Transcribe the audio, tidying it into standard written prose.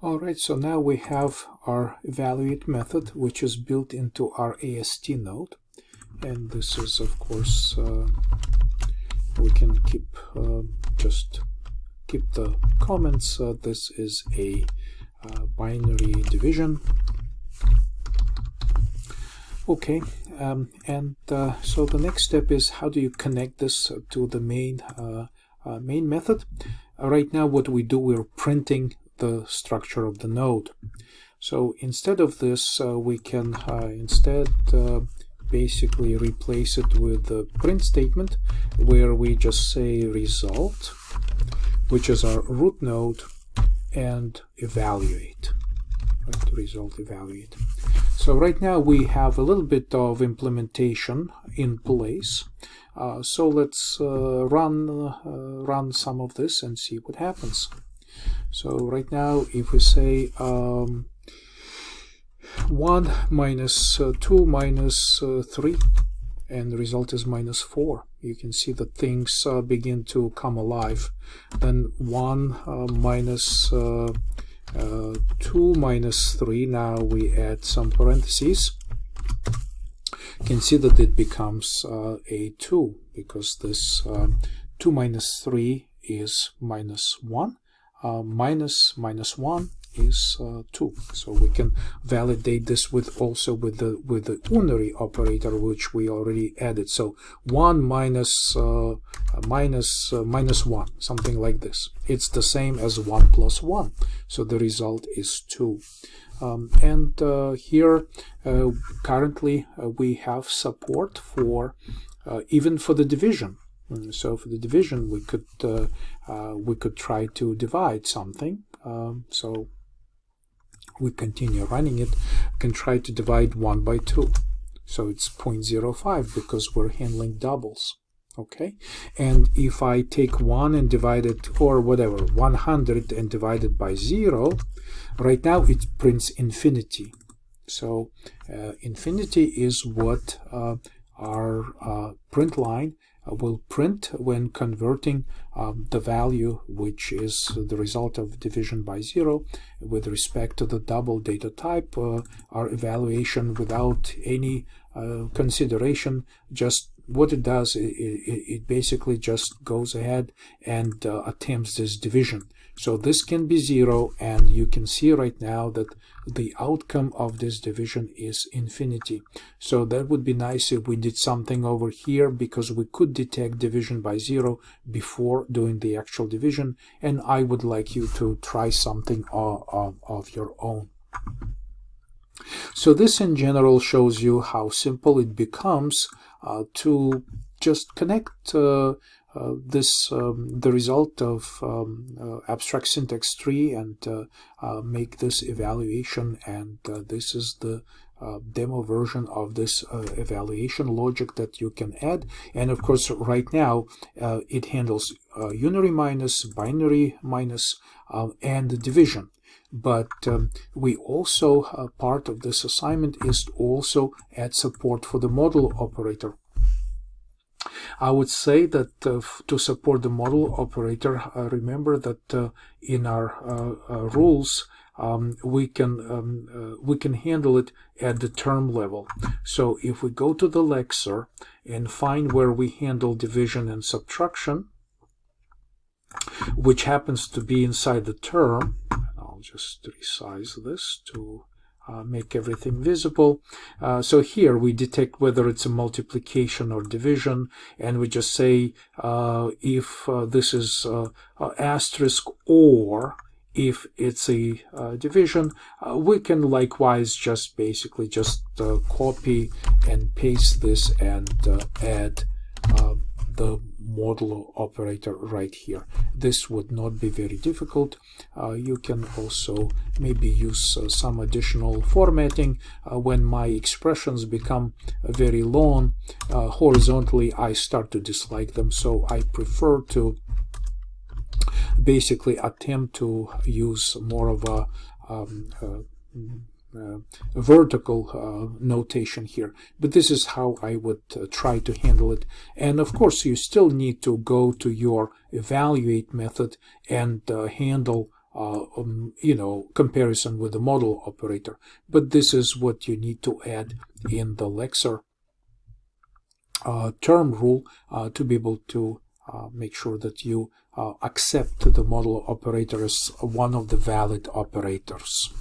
Alright, so now we have our evaluate method, which is built into our AstNode. And this is, of course, we can just keep the comments. This is a binary division. Okay, so the next step is how do you connect this to the main method. Right now what we do, we're printing the structure of the node. So instead of this, we can basically replace it with the print statement, where we just say result, which is our root node, and evaluate. Right, result evaluate. So right now we have a little bit of implementation in place. So let's run some of this and see what happens. So right now, if we say 1 minus 2 minus 3, and the result is minus 4, you can see that things begin to come alive. Then 1 minus 2 minus 3, now we add some parentheses. You can see that it becomes a 2, because this 2 minus 3 is minus 1. Minus 1 is 2. So we can validate this also with the unary operator, which we already added. So 1 minus 1, something like this. It's the same as 1 plus 1. So the result is 2. Here currently we have support for even for the division. So for the division, we could try to divide something. So we continue running it. We can try to divide 1 by 2. So it's 0.05 because we're handling doubles. Okay, and if I take 1 and divide it, or whatever, 100 and divide it by 0, right now it prints infinity. So infinity is what our print line will print when converting the value, which is the result of division by 0, with respect to the double data type. Our evaluation without any consideration, just what it does, it basically just goes ahead and attempts this division. So this can be 0, and you can see right now that the outcome of this division is infinity. So that would be nice if we did something over here, because we could detect division by 0 before doing the actual division, and I would like you to try something of your own. So this in general shows you how simple it becomes to just connect the result of abstract syntax tree and make this evaluation. And this is the demo version of this evaluation logic that you can add. And of course, right now it handles unary minus, binary minus, and division. But we also, part of this assignment is to also add support for the model operator. I would say that to support the model operator, remember that in our rules, we can handle it at the term level. So if we go to the lexer and find where we handle division and subtraction, which happens to be inside the term, I'll just resize this to make everything visible. So here we detect whether it's a multiplication or division, and we just say if this is asterisk, or if it's a division, we can likewise just basically just copy and paste this and add the model operator right here. This would not be very difficult. You can also maybe use some additional formatting when my expressions become very long horizontally. I start to dislike them, so I prefer to basically attempt to use more of a vertical notation here, but this is how I would try to handle it. And of course you still need to go to your evaluate method and handle comparison with the model operator. But this is what you need to add in the Lexer term rule to be able to make sure that you accept the model operator as one of the valid operators.